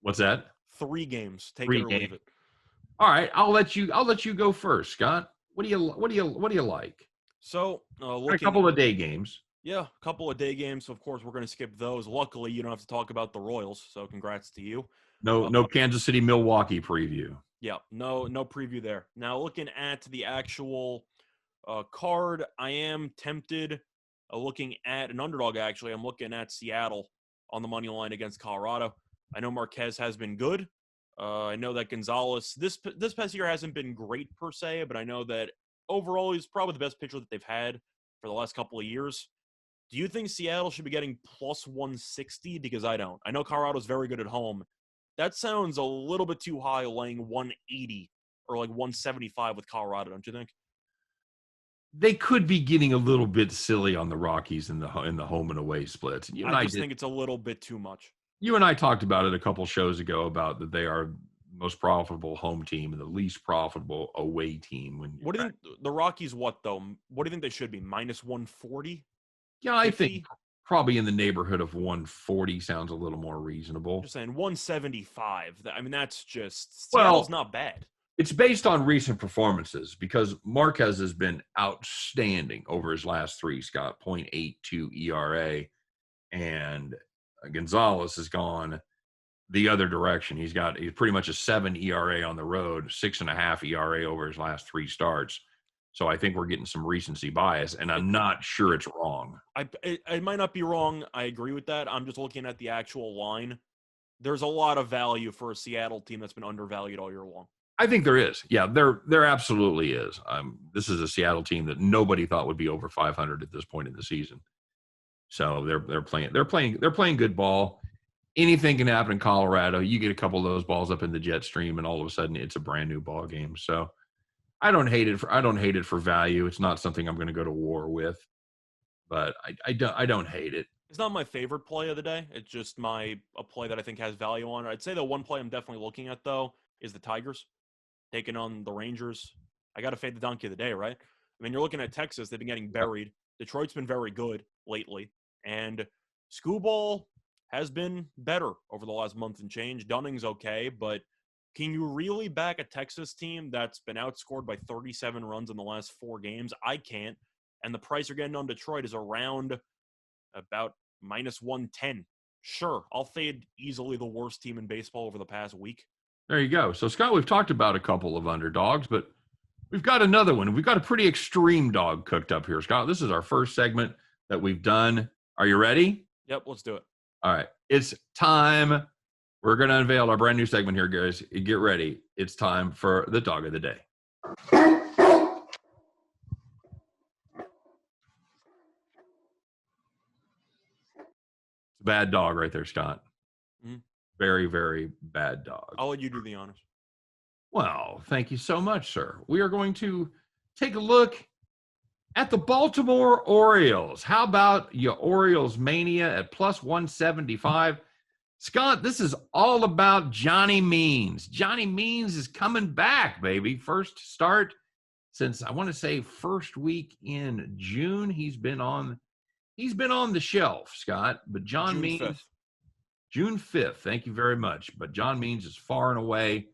What's that? 3 games. Take 3 it or games. leave it. All right, I'll let you go first, Scott. What do you like? So, a couple of day games. Yeah, a couple of day games. So of course, we're going to skip those. Luckily, you don't have to talk about the Royals. So congrats to you. No Kansas City Milwaukee preview. Yeah, no preview there. Now looking at the actual card, I am tempted. Looking at an underdog, actually, I'm looking at Seattle on the money line against Colorado. I know Marquez has been good. I know that Gonzalez this past year hasn't been great per se, but I know that overall he's probably the best pitcher that they've had for the last couple of years. Do you think Seattle should be getting plus 160? Because I don't. I know Colorado's very good at home. That sounds a little bit too high, laying 180 or like 175 with Colorado, don't you think? They could be getting a little bit silly on the Rockies in the home and away splits. I just think it's a little bit too much. You and I talked about it a couple shows ago about that they are most profitable home team and the least profitable away team. What do you think the Rockies? What do you think they should be? Minus 140? Yeah, I think probably in the neighborhood of 140 sounds a little more reasonable. Just saying 175. That's just Seattle's not bad. It's based on recent performances because Marquez has been outstanding over his last 3, Scott, 0.82 ERA, and Gonzalez has gone the other direction. He's pretty much a 7 ERA on the road, 6.5 ERA over his last 3 starts. So I think we're getting some recency bias, and I'm not sure it's wrong. I might not be wrong. I agree with that. I'm just looking at the actual line. There's a lot of value for a Seattle team that's been undervalued all year long. I think there is. Yeah, there absolutely is. This is a Seattle team that nobody thought would be over 500 at this point in the season. So they're playing good ball. Anything can happen in Colorado. You get a couple of those balls up in the jet stream, and all of a sudden it's a brand new ball game. So I don't hate it for value. It's not something I'm going to go to war with, but I don't hate it. It's not my favorite play of the day. It's just a play that I think has value on it. I'd say the one play I'm definitely looking at though is the Tigers taking on the Rangers. I got to fade the donkey of the day, right? I mean, you're looking at Texas. They've been getting buried. Detroit's been very good lately. And Scooball has been better over the last month and change. Dunning's okay, but can you really back a Texas team that's been outscored by 37 runs in the last 4 games? I can't. And the price you're getting on Detroit is around about minus 110. Sure, I'll fade easily the worst team in baseball over the past week. There you go. So, Scott, we've talked about a couple of underdogs, but we've got another one. We've got a pretty extreme dog cooked up here, Scott. This is our first segment that we've done. Are you ready? Yep, let's do it. All right. It's time. We're going to unveil our brand new segment here, guys. Get ready. It's time for the dog of the day. Bad dog right there, Scott. Mm-hmm. Very, very bad dog. I'll let you do the honors. Well, thank you so much, sir. We are going to take a look at the Baltimore Orioles. How about your Orioles mania at plus 175? Scott, this is all about Johnny Means. Johnny Means is coming back, baby. First start since, I want to say, first week in June. He's been on the shelf, Scott. But June 5th. Thank you very much. But John Means is far and away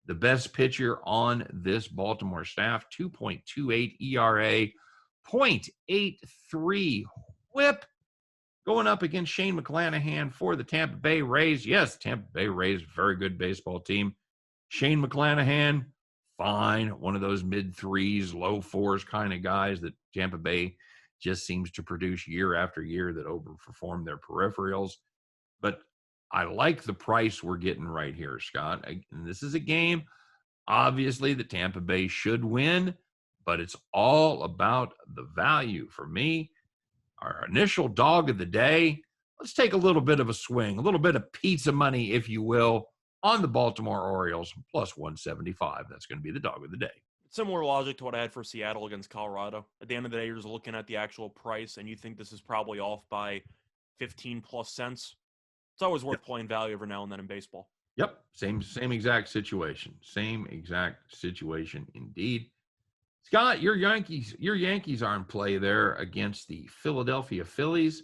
the best pitcher on this Baltimore staff. 2.28 ERA, 0.83 whip. Going up against Shane McClanahan for the Tampa Bay Rays. Yes, Tampa Bay Rays, very good baseball team. Shane McClanahan, fine. One of those mid-3s, low-4s kind of guys that Tampa Bay just seems to produce year after year that overperform their peripherals. But I like the price we're getting right here, Scott. And this is a game, obviously, that Tampa Bay should win, but it's all about the value for me. Our initial dog of the day, let's take a little bit of a swing, a little bit of pizza money, if you will, on the Baltimore Orioles, plus 175. That's going to be the dog of the day. Similar logic to what I had for Seattle against Colorado. At the end of the day, you're just looking at the actual price, and you think this is probably off by 15 plus cents. It's always worth playing value every now and then in baseball. Yep, same exact situation. Same exact situation indeed. Scott, your Yankees are in play there against the Philadelphia Phillies.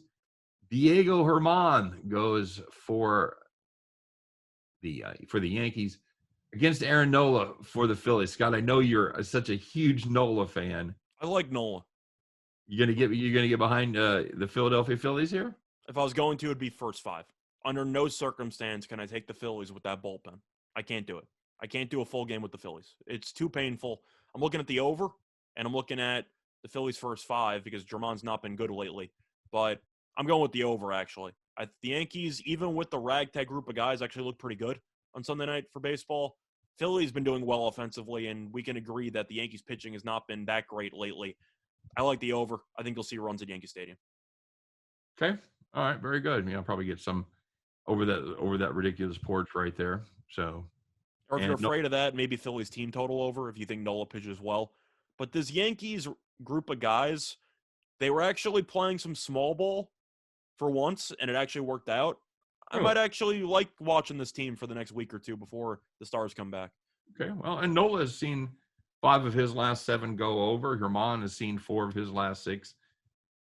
Diego Herman goes for the Yankees against Aaron Nola for the Phillies. Scott, I know you're such a huge Nola fan. I like Nola. You're gonna get behind the Philadelphia Phillies here? If I was going to, it'd be first 5. Under no circumstance can I take the Phillies with that bullpen. I can't do it. I can't do a full game with the Phillies. It's too painful. I'm looking at the over, and I'm looking at the Phillies' first 5 because German's not been good lately. But I'm going with the over, actually. The Yankees, even with the ragtag group of guys, actually look pretty good on Sunday night for baseball. Philly's been doing well offensively, and we can agree that the Yankees' pitching has not been that great lately. I like the over. I think you'll see runs at Yankee Stadium. Okay. All right. Very good. I'll probably get some over that ridiculous porch right there. So, or if you're afraid of that, maybe Philly's team total over if you think Nola pitches well. But this Yankees group of guys, they were actually playing some small ball for once, and it actually worked out. I might actually like watching this team for the next week or two before the Stars come back. Okay. Well, and Nola has seen 5 of his last 7 go over. Herman has seen 4 of his last 6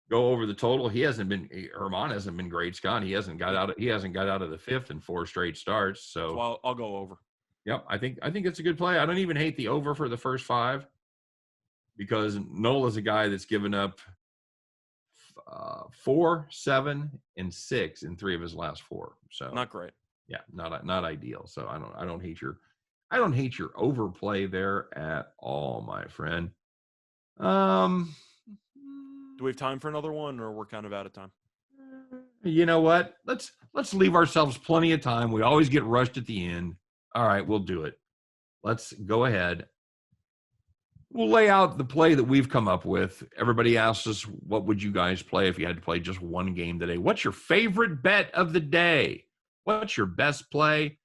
go over the total. Herman hasn't been great, Scott. He hasn't got out of the 5th in 4 straight starts. So I'll go over. Yep, I think it's a good play. I don't even hate the over for the first 5 because Nola's a guy that's given up 4, 7, and 6 in 3 of his last 4. So not great. Yeah, not ideal. So I don't hate your overplay there at all, my friend. Do we have time for another one, or we're kind of out of time? You know what? Let's leave ourselves plenty of time. We always get rushed at the end. All right, we'll do it. Let's go ahead. We'll lay out the play that we've come up with. Everybody asks us, what would you guys play if you had to play just one game today? What's your favorite bet of the day? What's your best play? And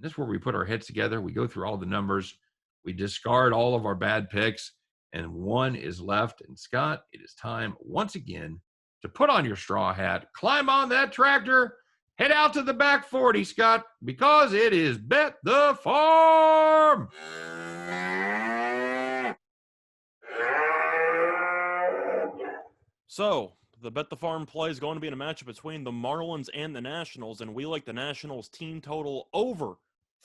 this is where we put our heads together. We go through all the numbers. We discard all of our bad picks, and one is left. And Scott, it is time once again to put on your straw hat, climb on that tractor, Head out to the back 40, Scott, because it is Bet the Farm. So, the Bet the Farm play is going to be in a matchup between the Marlins and the Nationals, and we like the Nationals team total over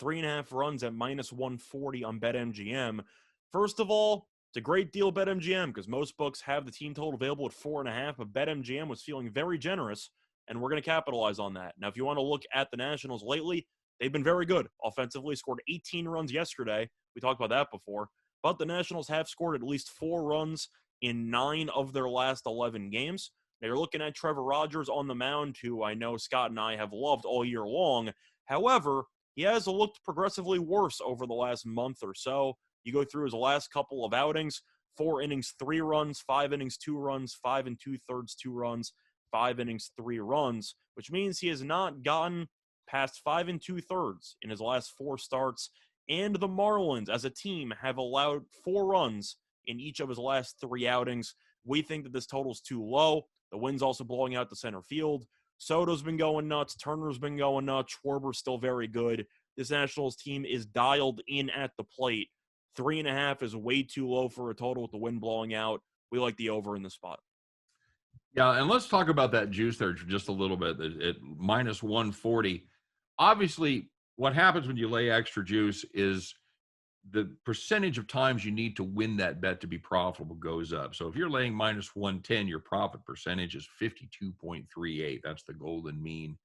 3.5 runs at -140 on BetMGM. First of all, it's a great deal BetMGM because most books have the team total available at 4.5, but BetMGM was feeling very generous, and we're going to capitalize on that. Now, if you want to look at the Nationals lately, they've been very good offensively, scored 18 runs yesterday. We talked about that before, but the Nationals have scored at least 4 runs in 9 of their last 11 games. Now you're looking at Trevor Rogers on the mound, who I know Scott and I have loved all year long. However, he has looked progressively worse over the last month or so. You go through his last couple of outings, 4 innings, 3 runs, 5 innings, 2 runs, 5 2/3, 2 runs, 5 innings, 3 runs, which means he has not gotten past 5 2/3 in his last 4 starts. And the Marlins, as a team, have allowed 4 runs in each of his last 3 outings. We think that this total is too low. The wind's also blowing out to center field. Soto's been going nuts. Turner's been going nuts. Schwarber's still very good. This Nationals team is dialed in at the plate. 3.5 is way too low for a total with the wind blowing out. We like the over in the spot. Yeah, and let's talk about that juice there for just a little bit at -140. Obviously, what happens when you lay extra juice is the percentage of times you need to win that bet to be profitable goes up. So if you're laying -110, your profit percentage is 52.38. That's the golden mean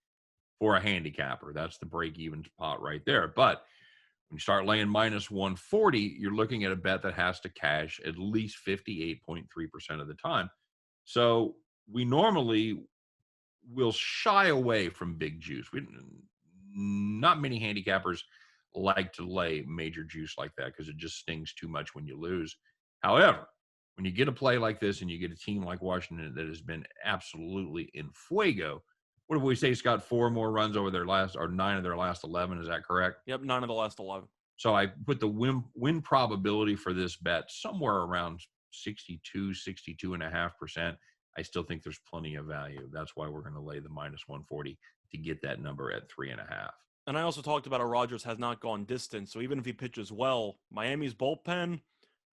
for a handicapper. That's the break-even spot right there. But when you start laying -140, you're looking at a bet that has to cash at least 58.3% of the time. So we normally will shy away from big juice. Not many handicappers like to lay major juice like that because it just stings too much when you lose. However, when you get a play like this and you get a team like Washington that has been absolutely in fuego, what if we say, Scott, 4 more runs over their last, or 9 of their last 11? Is that correct? Yep, 9 of the last 11. So I put the win probability for this bet somewhere around 62.5%. I still think there's plenty of value. That's why we're going to lay the -140 to get that number at 3.5. And I also talked about how Rogers has not gone distant. So even if he pitches well, Miami's bullpen,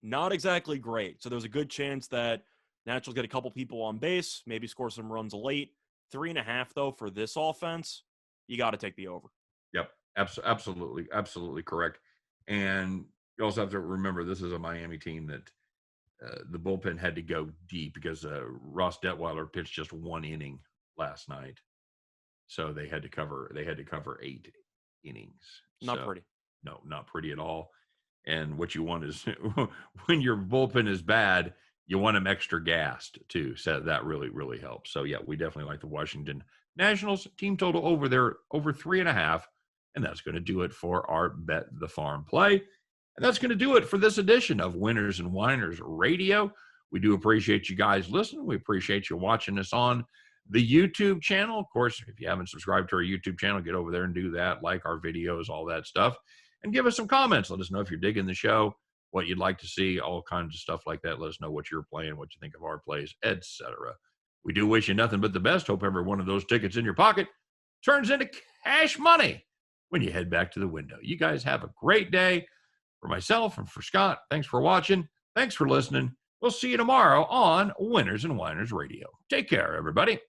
not exactly great. So there's a good chance that Nationals get a couple people on base, maybe score some runs late. 3.5, though, for this offense, you got to take the over. Yep, absolutely correct. And you also have to remember this is a Miami team that the bullpen had to go deep because Ross Detweiler pitched just 1 inning last night. So they had to cover 8 innings. Not pretty. No, not pretty at all. And what you want is when your bullpen is bad, you want them extra gassed too. So that really helps. So yeah, we definitely like the Washington Nationals team total over 3.5. And that's going to do it for our Bet the Farm play. And that's going to do it for this edition of Winners and Winers Radio. We do appreciate you guys listening. We appreciate you watching us on the YouTube channel. Of course, if you haven't subscribed to our YouTube channel, get over there and do that. Like our videos, all that stuff. And give us some comments. Let us know if you're digging the show, what you'd like to see, all kinds of stuff like that. Let us know what you're playing, what you think of our plays, etc. We do wish you nothing but the best. Hope every one of those tickets in your pocket turns into cash money when you head back to the window. You guys have a great day. For myself and for Scott, thanks for watching. Thanks for listening. We'll see you tomorrow on Winners and Winers Radio. Take care, everybody.